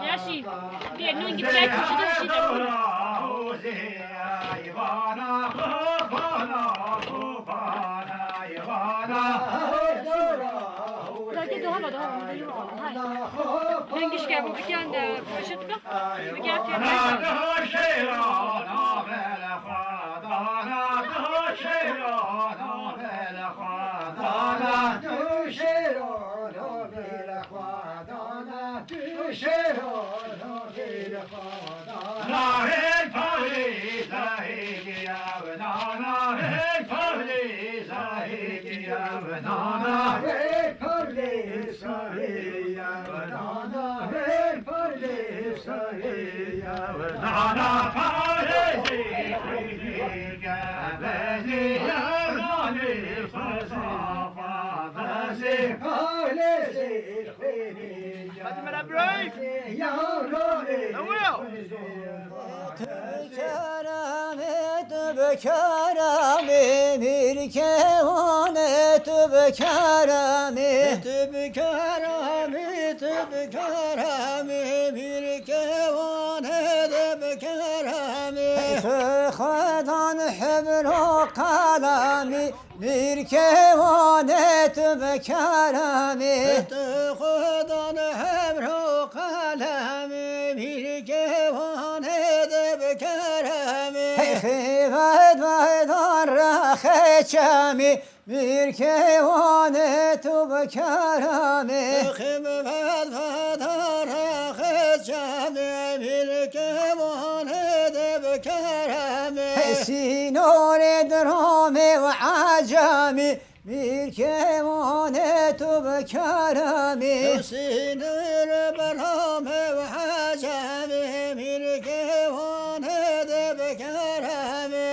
Яши, бе, ну не кидай, что ты Hengis kell bekend voorzitter. Bekend Bekarami bir kevane bekarami bir kevane de bekarami Khadan hebru kalami bir kevane bekarami Khadan hebru kalami bir kevane de bekarami Khifat vaydar rakhchami bir kevane bekarami Khifat vaydar rakhchami bir kevane de bekarami Sinor drame ve acami bir kevane bekarami Sinor drame ve acami bir kevane de bekarami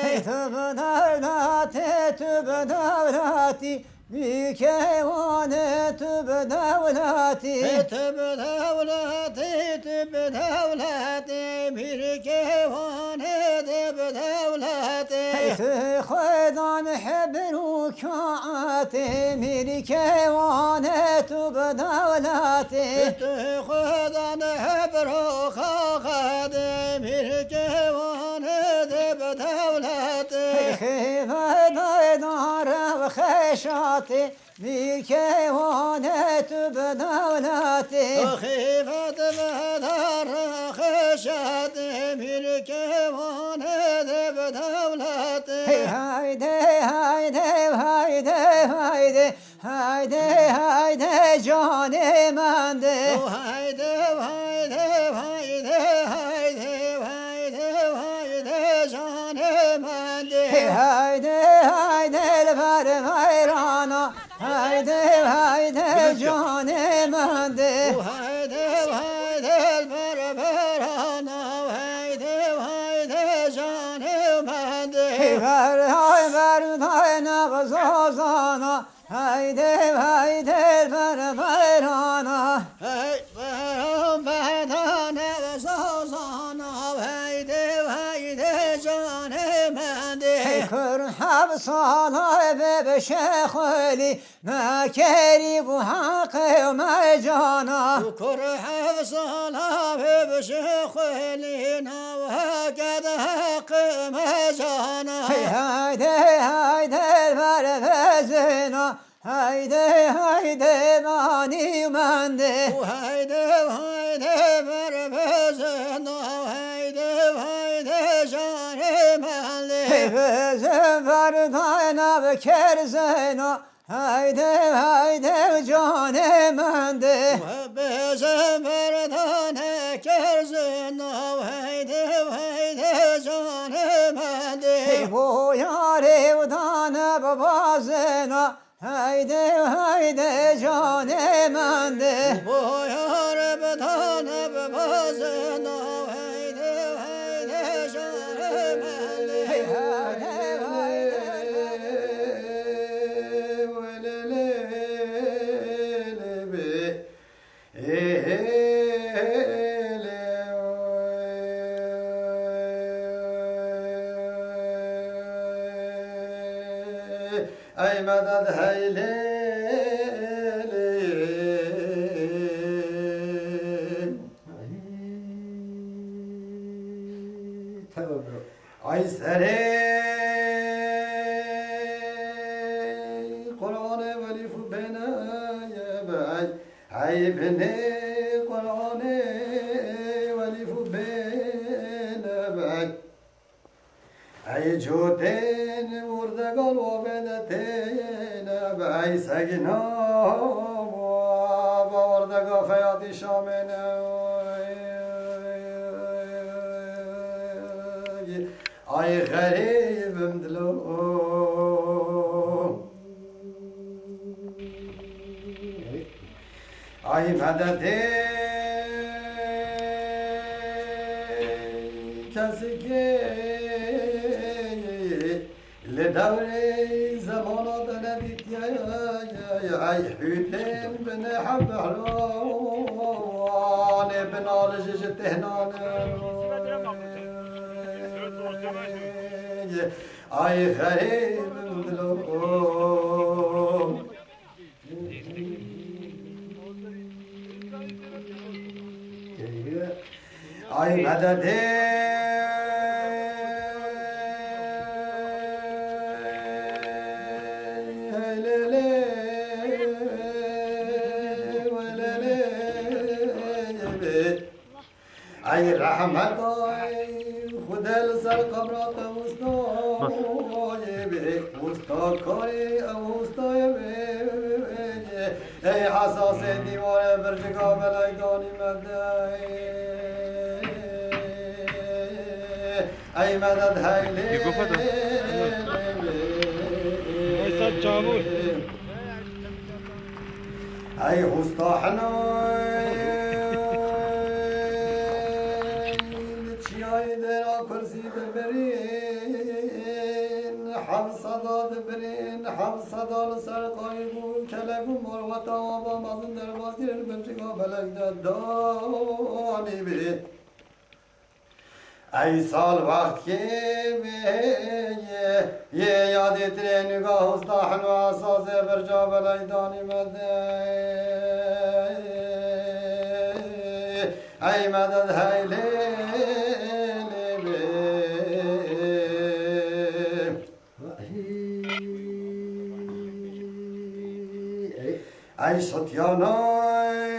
Tübdavlati bir kevane tübdavlati bir kevane de bedavlati Khadan hebru kaati bir kevane tübdavlati Khadan hebru kaati bir kevane de bedavlati Khifadar ve khashati bir kevane bedavlati Khifadar khashati bir kevane de bedavlati Hayde hayde hayde hayde hayde hayde canem ande Hayde hayde hayde hayde hayde hayde canem ande Hayde hayde ver vayrana Hayde hayde canem ande Hayde hayde ver vayrana Hayde hayde canem ande Ver ver nabzozana Hayde hayde ver vayrana Ver nabzozana Hayde hayde canem ande Kırhab sana ve beşekhli Mekeri bu hakkı mecana Kırhab sana ve beşekhli Navhaked hakkı mecana Hayde hayde ver vezina Hayde hayde mani mende Hayde hayde ver vezina Hayde hayde canem ande Vezin ver dayna ve kerzena Hayde hayde canem ande Vezin ver dayna kerzena Hayde hayde canem ande Bu yar evdan babazena Hayde hayde canem ande Bu yar evdan babazena Hayde hayde canem ande Hayde hayde Ay madad hayle Tamam bro. خري قرآن وليف بنا يا باي هاي بني قرآن وليف بنا باي هاي جودين وردقال وبدتين باي سجنا وردقا فياضي شامنا ay garibim dilum ay mededi kesiki li devri zamana denedit ya ay hütem bin habhran bin aljiz tehnan ay garibim dilum ay mededi ay rahmet ay خدل سر قبرات وستای بی وستاکاری وستای بی ای حساس دیوار برجگا بلگانی مدعی ای مدد هیلی ای سد چابول ای وستاحنای برین حفصدا لسر قایبو کلگو مروتا آبا مازن در بازیر بلچگا بلگ دانی برین ای سال وقت که یه یادی تری نگاه استاحن و اساس برجا بلگ دانی مده ای مدد هیلی ای ستیانای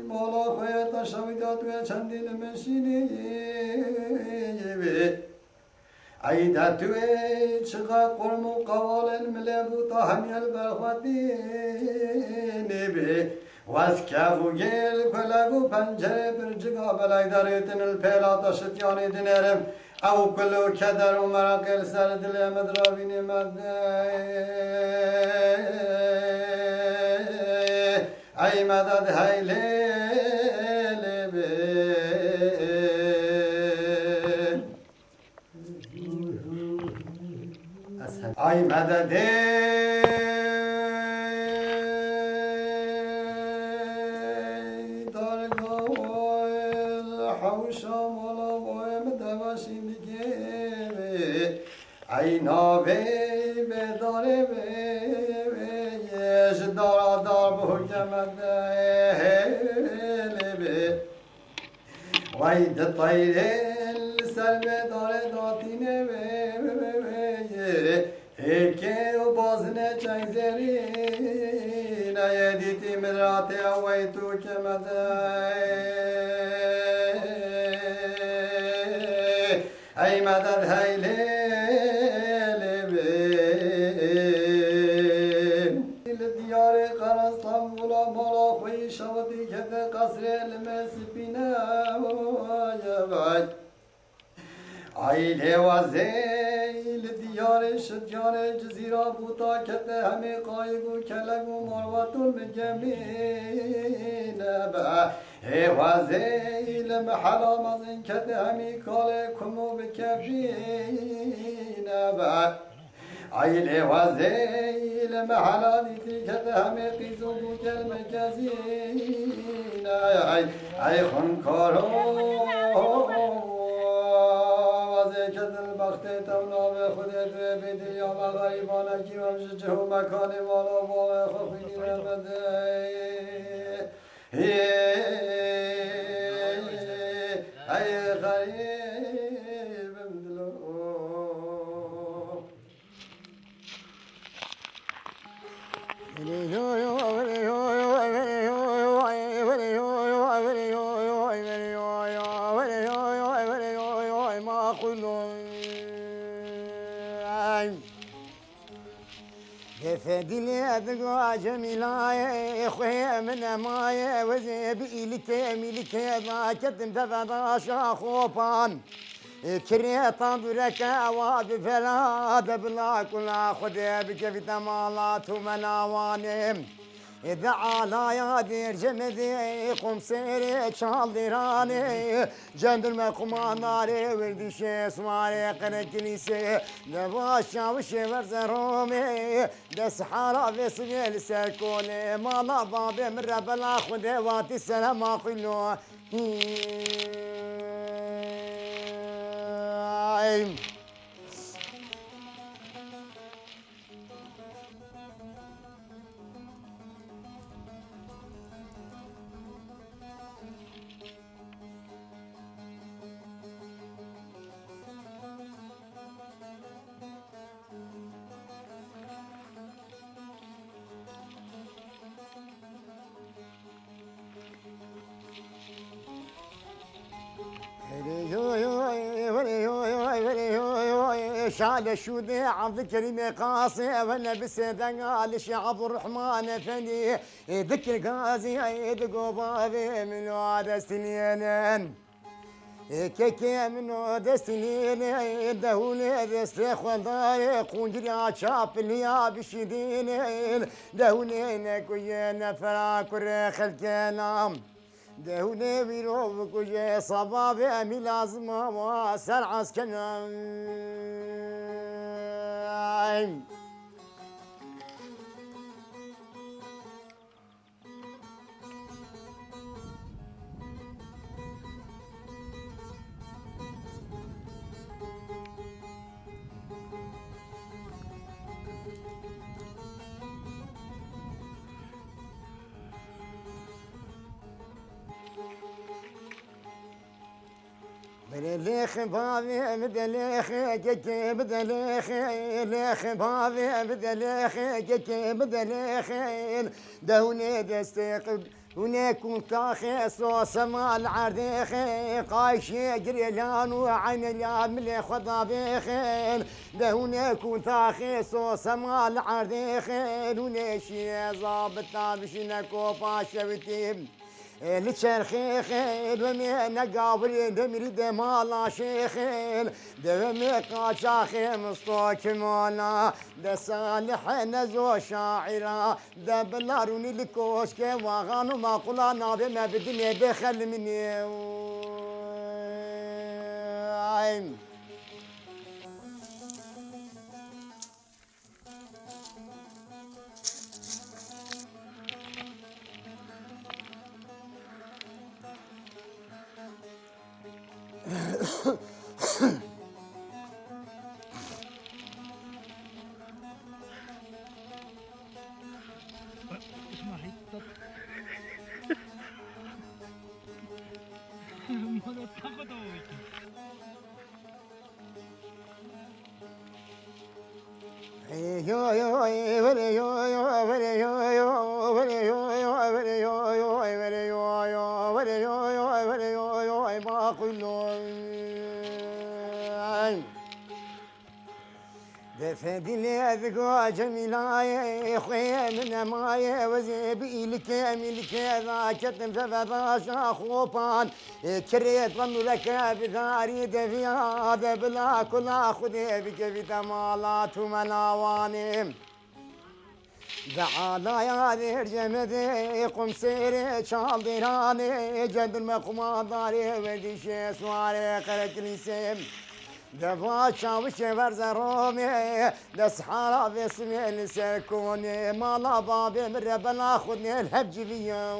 مالا خواهد شویدات و چندین مشینی ای دتوی چقدر قرم و قوال الملبو تا همیل برخوادینی بی واس کافو گل کلگو پنجره برجگا بلگ داریتن الپیلاتا شتیانی دینرم او کلو کدر و مراقل سر دل مدرابین مده ای مدد هیلی لبه ای مدد ای ناوی بداره بیش دارا دار بحکمت لبه وی دطیره سر بداره داتینه ایکه و بازنه چنگ زرین ایدیتی مدراتی اوی تو کمت ای مدد هیلی شودی که قصر المسبینه ایله و زیل دیار شدیان جزیره بوتا کته همه قایق و کلگ و مروت المجمینه ای و زیل محلا مزین کته همه کال کمو بکفینه ایله و زیل محلا دیتی کته همه قیزو بو کلمه کزینه ای خونکارو کدل بخت تونا به خودت و بدل یا مغریبانه کی ممش جهو مکان والا باقی خوفی نمده ای فدلي أذقى جميلة خويا من ماي وزيب إلك ملك ضاكت بفضا شاخوبان كريتا بركا وبفلاد بلا كل خدي بكيف تمالات ومناوانم إذا على يادير جمدي قم سيري شالدراني جند المقومان ناري وردي شي سماري قرن كنيسي نباشا وشي ورزرومي دس حارة في سبيل سيكوني مالا بابي من رب الأخوة واتي السلام أخلو شال شودي عبد الكريم قاصي وانا بسيدان قال عبد الرحمن فني ذكر قاسي يدقوا بابي من هذا سنين كيكي من دستنين دهوني دستخ وداري قنجري شاب اللي بشدين دهوني نكوين فراك ريخ الكلام دهوني بيروب كوجي صبابي امي لازم واسر عسكنا ليخ بابي بدليخ كيكي بدليخ ليخ بابي بدليخ كيكي بدليخ دهوني دستيق ونكون تاخي صوص مال عرديخ قايشي جريلان وعين اليام خدا بيخ دهوني كون تاخي صوص مال عرديخ ونشي ظابط بشنكو باشوتيم لشرخيخ دمي نقابل دمري دمالا شيخين دمي قاشاخي مصطوك مولا دا صالح نزو شاعرا دا بلاروني لكوشك واغانو ما قلانا بما بدني بخل مني اسمعي ما تاخذوش فدلي أذقى جميلة خويا من ماي وزيب إلك ملك ذاكت ففضا شاخوبان كريت ظن لك بثاري دفي هذا بلا كل خذي بك بتمالات ومناواني دعالا يا ذير جمدي قم سيري شال ديراني جد المقوم داري ودي شي سواري قرت نسيم دفاشا وشي برزرومي دسحارة باسمي لسيكوني مالا بابي من ربنا خذني الهبج بيا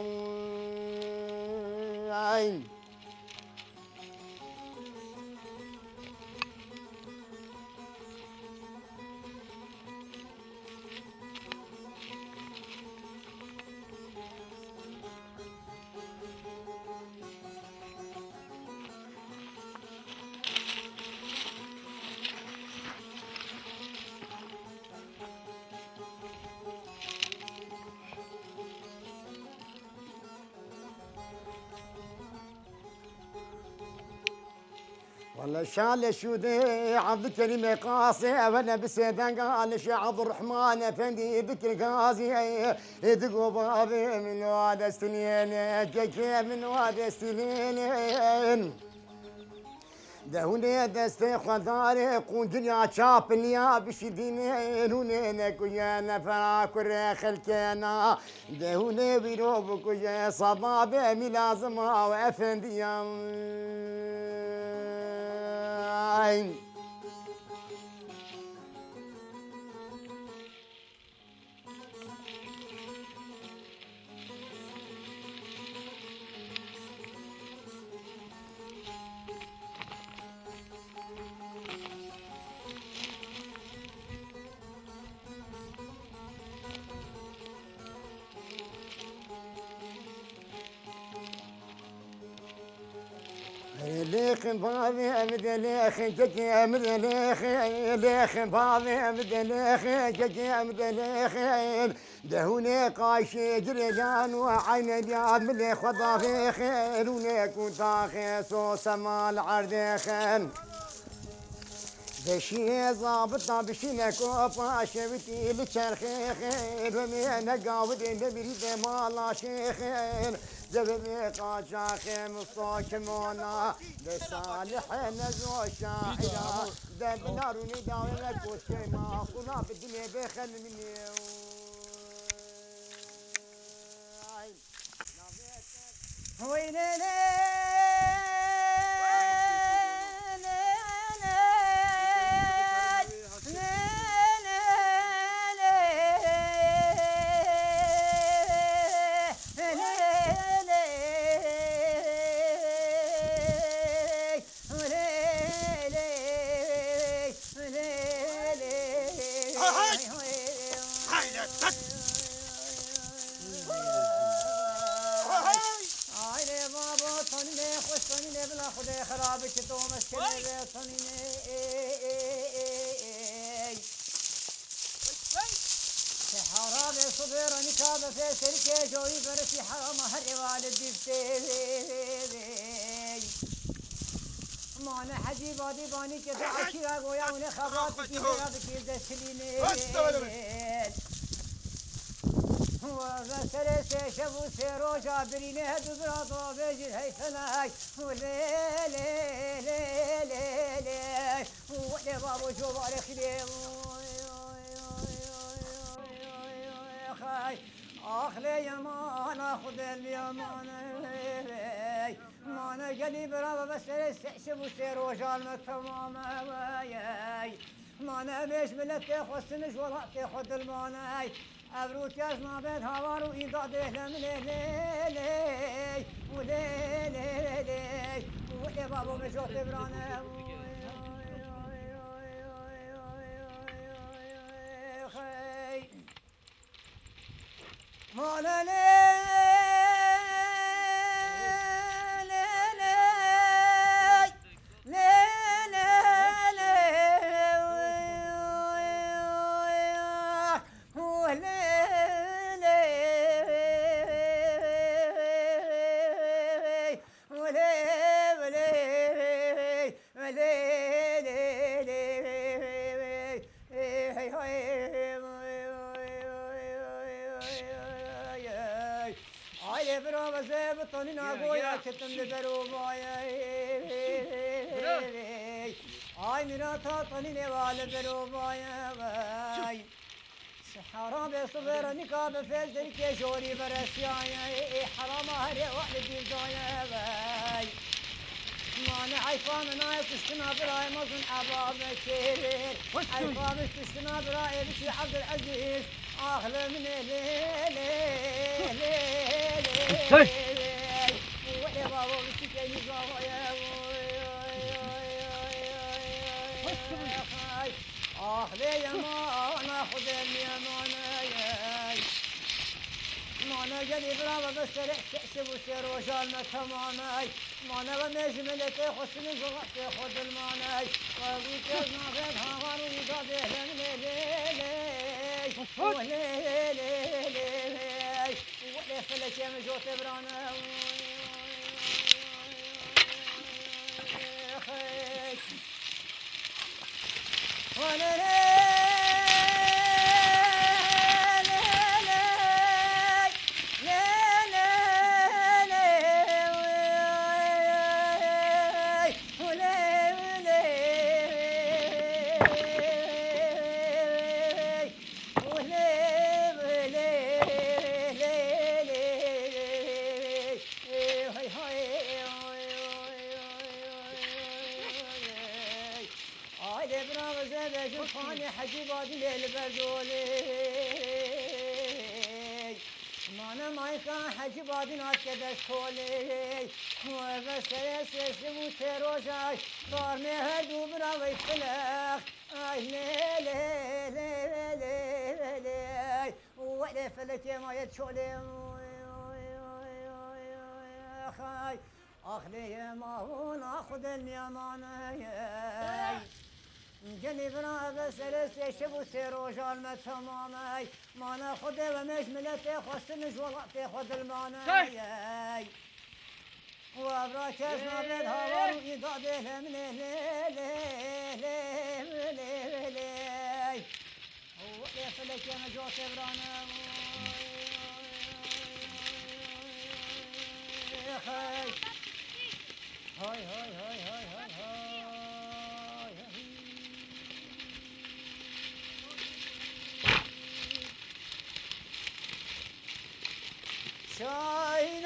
شال شودي عبد الكريم قاصي وانا بسيدان قال شي عبد الرحمن افندي ذكر قاصي يدقوا بابي من واد استنين كيكي من واد استنين دهوني دستي خداري قنجل شاب نيا بشدينين ونينك ويا نفرا كري خلكينا دهوني بيروبك ويا صبابي ملازمة وافنديان ليخ بابي ابد ليخ جكي ابد ليخ ليخ بابي ابد ليخ جكي ابد ليخ دهوني قاشي جريان وعين الياد ملي خضا في خير ونيكون تاخي سو سما العرض خير بشي ظابطنا بشي نكوفا شبتي لشرخي خير ومين قاود نبريد مالا شيخين زبني قاشا خيم الصوش مونا لصالح نزو الشاعرة دب ناروني داوي لكو شيما خنا بالدنيا بخل مني ويني خدای خرابش تو مسکن حرام صبر نكاب في سلك جوي برسي حرام هر والد ما انا حجيب ادي باني كذا عشيره ويا ون خبرات في بكي دسليني وغسل سيشبو سيرو جابريني هدو برادو بيجي هيثناي ولي لي لي لي لي ولي بابو جواري خليل أخلي يمان أخذ اليمان ما أنا قلبي برا بس استحسب وسير وجال متمام ما أنا بيش ملتي خصنش ولا تاخذ الماناي أبروت يزنا بيت هوار وإيضاده لملي لي لي ولي لي لي ولي بابو مجوت برانا ما لا كتم لدرو بايا اي میرا تا طنين وال درو بايا باي حرام صبر نكاب فيل درك جوري برسيايا حرام هري واحد يزايا باي ما انا عيفان انا تشتنا براي مظن اباب كبير عيفان تشتنا براي بشي عبد العزيز اغلى من ليلي يا بابا بتكيني بابا يا لي يا ما انا خذ اليمان ما انا جلي برا بس تحسب وسير وشال ما تمامي ما انا بمجملتي خصني زغطي خذ الماني وابيك ما غير هوار ويقابل لي ولا فلك يا مجوت برانا حجي بادي للبردولي مانا مايكا حجي بادي نات كدش كولي وبس يسمو تروجاي دار مهدو براوي فلخ اي لي لي لي لي لي ولا فلك ما يتشولي خاي اخلي ما هون اخذ اليمانه جني برا بسرس يشبو سيروجال ما تمامي ما ناخذ ومجملة خصن جوالات خذ الماناي وابرا كاسنا بالهوا ويضاد لهم لي هو يفلك يا مجوس برانا يا خي هاي هاي هاي هاي هاي هاي شايناي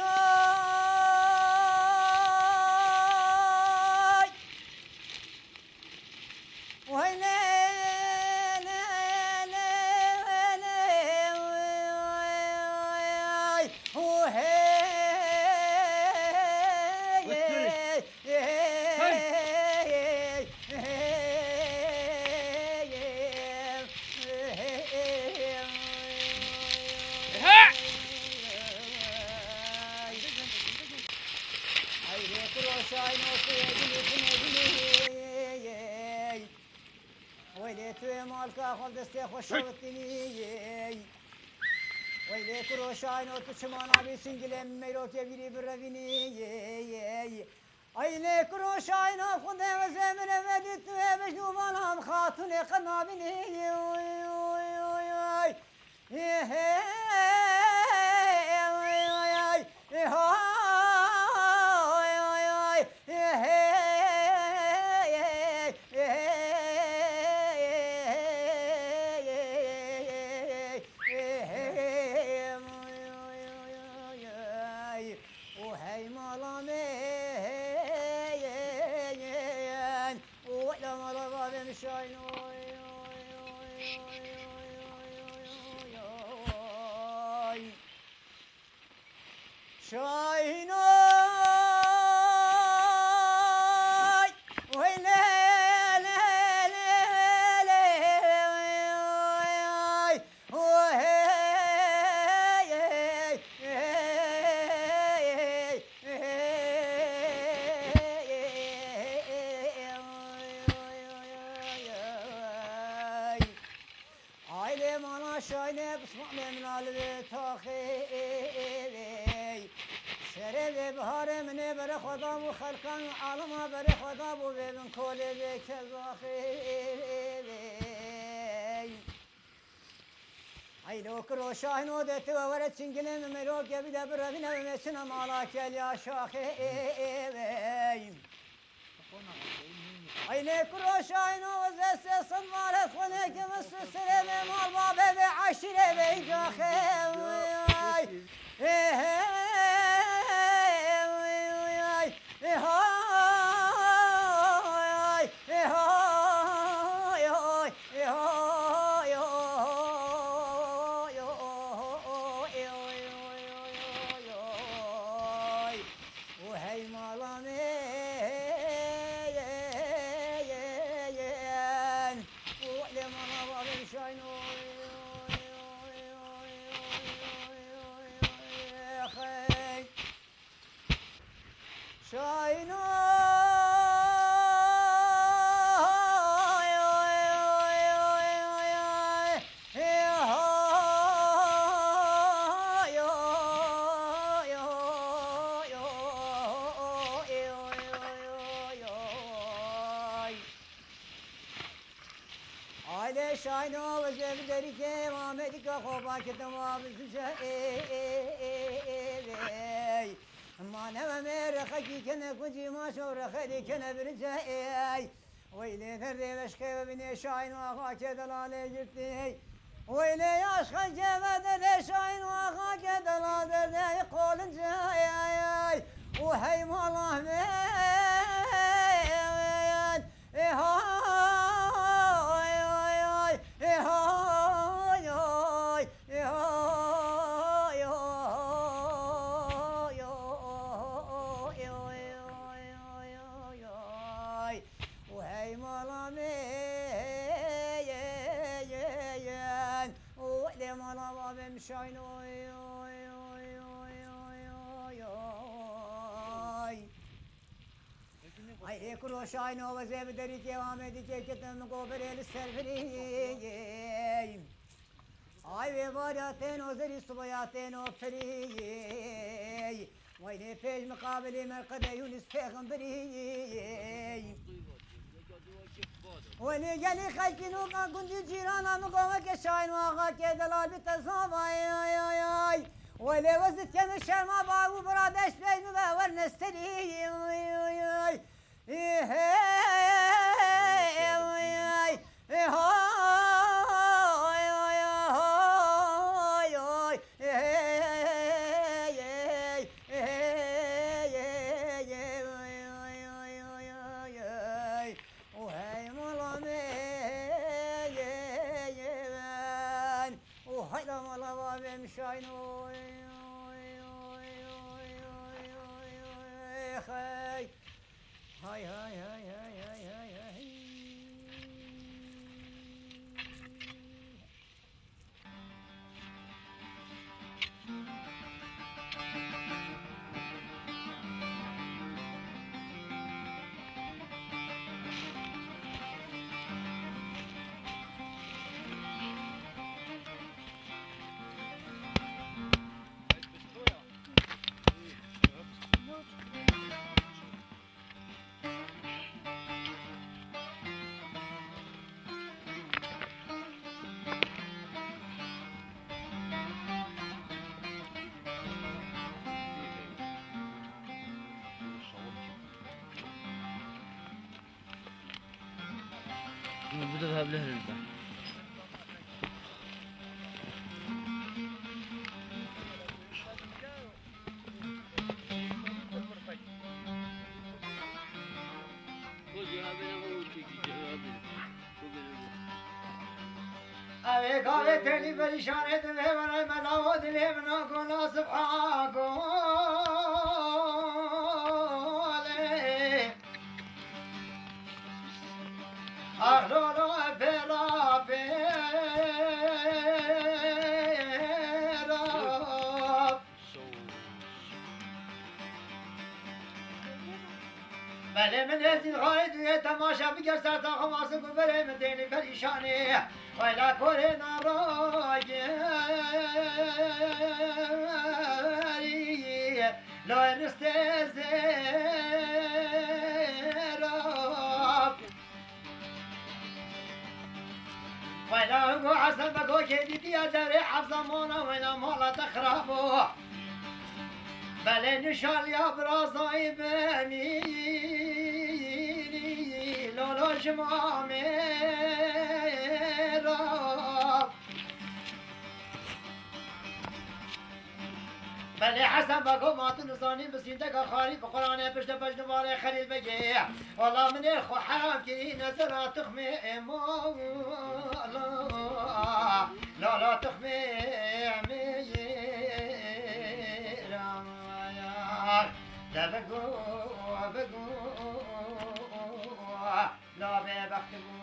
وهينا ويلي مالك اخذ دستي خوشوتني ويلي كروشاين وتشمان ابي سنجل ميروك يبيري برفيني ايلي كروشاين اخذ وزمن بدت بشوف انا خاتون قنابني شايناي ويلي عيلي مانا شايني بسمع من البتاخي شرب بهار من بر خدا و خلقان عالم بر خدا و ببین کل بک ای لو کرو شاهنو دت و ور چنگل مرو که بده بر بین مسنا مالا کل یا شاخه ای لکرو شاهنو زس صنوار خونه که مسسره مال بابه به عشره به جاخه خير ويلي شاينو وزيب دريكي وامدك خوبا كتما بسجاي ما نما مير خكي كنا كنجي ما شور خلي كنا برجاي ويلي ذري بشكي وبني شاين واخاك دلالي جبتي ويلي عشق جبد لشاين واخاك دلالي يقول جاي وهي والله وهي ملامين وإلي ملامة بمشاين هاي كل شاين وزيب دريكي وامدكي كتم قبر السرفري هاي بباراتين وزري صبياتين وفري ويلي فيج مقابلي مرقد يونس پیغمبری ولی گلی خلکی نوکا گندی جیرانا مقامه که شاین واقعا که دلال بتصاب آی ولی وزد کم شرما باو برادش بینو به ورنستری هاي هاي هاي هاي هاي هاي هاي بتذهب له البحر أبي قالت لي بريشانة تبهر المداوة اللي مناكو ناصب حاكو أخلو فيرا بله من هذه الغاية ويتماشى بقصة تخماس قبل مدينة بريشانة ولا كورنا راجي لا نستزرب ولا هو عسل بقو كيدي يا داري حفظمونا ولا مولا تخربو بله نشال يا برازاي بني لولو جمامي بله حسن بقو ما تنزاني بسيدك خاري بقرانه بجد بجد ماري خليل بجي والله من اخو حرام كي نزرا تخمي لا لا تخمي لا بقو لا ببختمو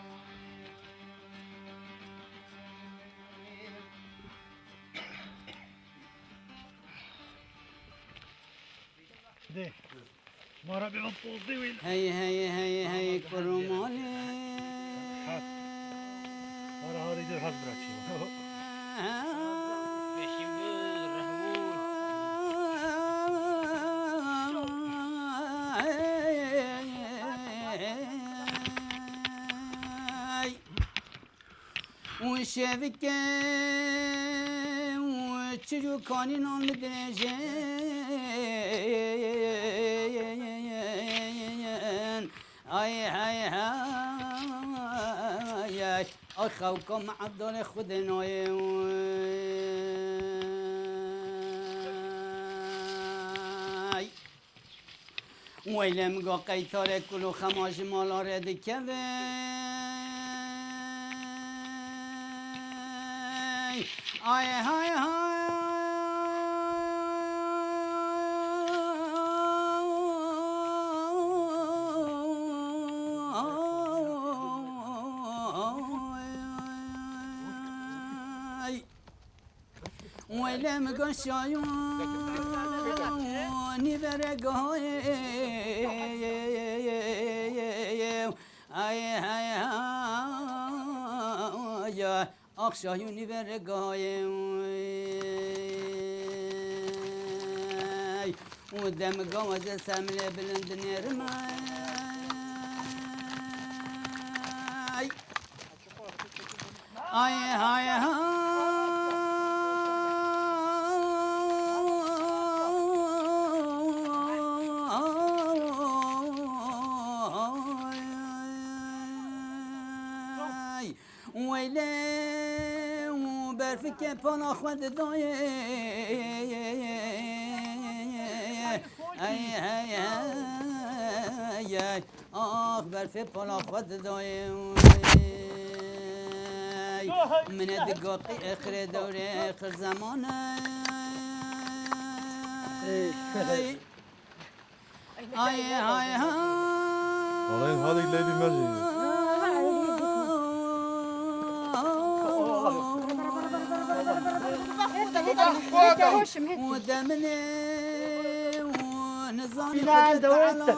ده ما ربي مطوطي وين هي كرمالي ورا هذا يدير حسب راتشي وشافك وتشجو كاني نام درجة هاي هاي هاي أخوكم عبدال خود ناي ويلم قا قيتار كلو خماش مالا رد كذا آي هاي هاي ويلم قا شايوني برقاي آي هاي هاي أخشايوني برقاي ودم قوز ساملة بلند نرماي آي هاي هاي ويلي وبرفك بانا خود داي اي هاي هاي اخ برفك بانا خود داي من الدقاقي اخر دوري اخر زمان اي هاي والله هذه الليلة مجد ودمني ونظامي لا دوت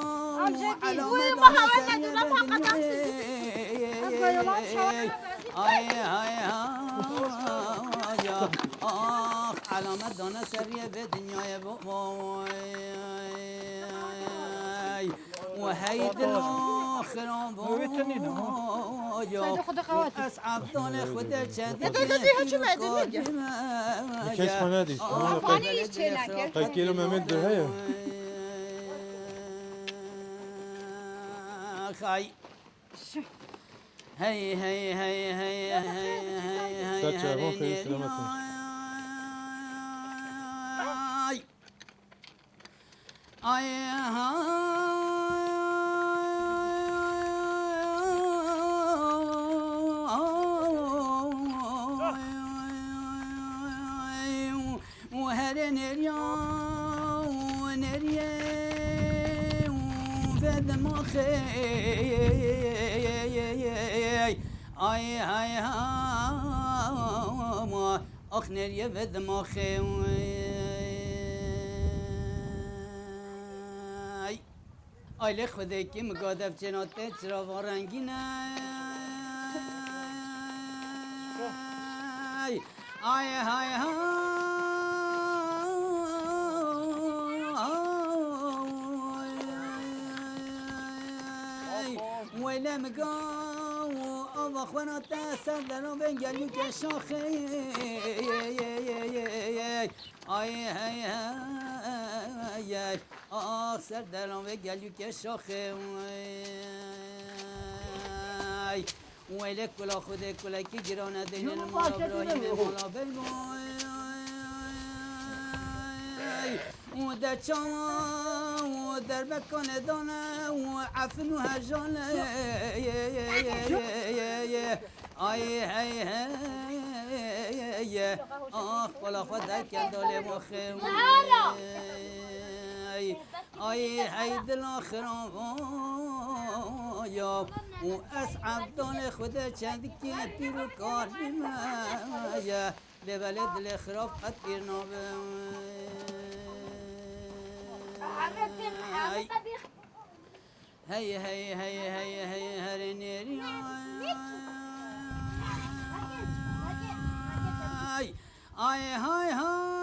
هاي اخ علامة دانا سرية بدنيا بوي وهيد الاخر اسعد دانا خدا چند كيس فنادي قد كيلو ممد هيا خاي هي هي هي هي هي تاتشا روحي سلامتك وهرن اليوم ونريم وفد مخي اي هاي ما اخنر يفد مخي اي لخذك مقادف جناتك چرا رنگینه اي هاي ويلا مقاو الله خوانا تسدلو بنجلو كشاخي اي هاي هاي اخ سردلو بنجلو كشاخي ويلا كلا خودك كلا كي جرانا دين المالا براهيم المالا بيبوي ودا چاوا ودر بکن دانه وعفن وهجان آی هی هی آخ بلا خدا کندال مخم آی هی دل آخران یا و اسعب دان خدا چند که پیرو کار بیمایا لبل دل خراف قد پیر نابم هي هي هي هي هي هرنيري هاي هاي هاي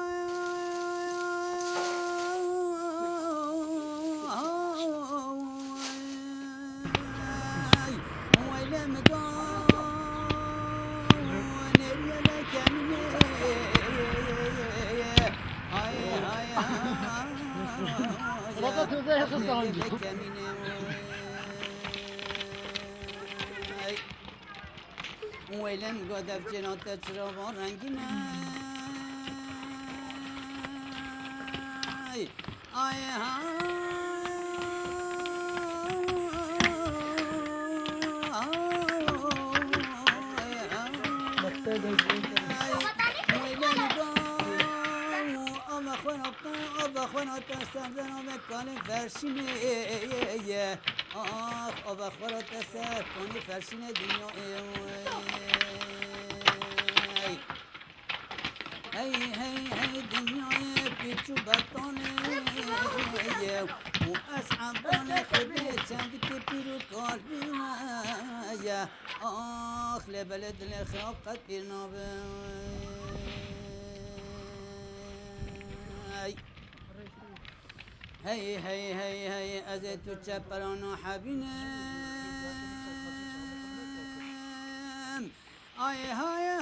ویلن گادف جنات چرا رنگینه آی خونات سردن و مکان فرشینه آخ آبا خورات سر کنی فرشینه دنیا هی دنیای پیچو بطانه و اصحابان خودی چند که پیرو کار بیمه آخ لبلد لخراب قد پیرنابه هی از تو چپران و حبینم آی های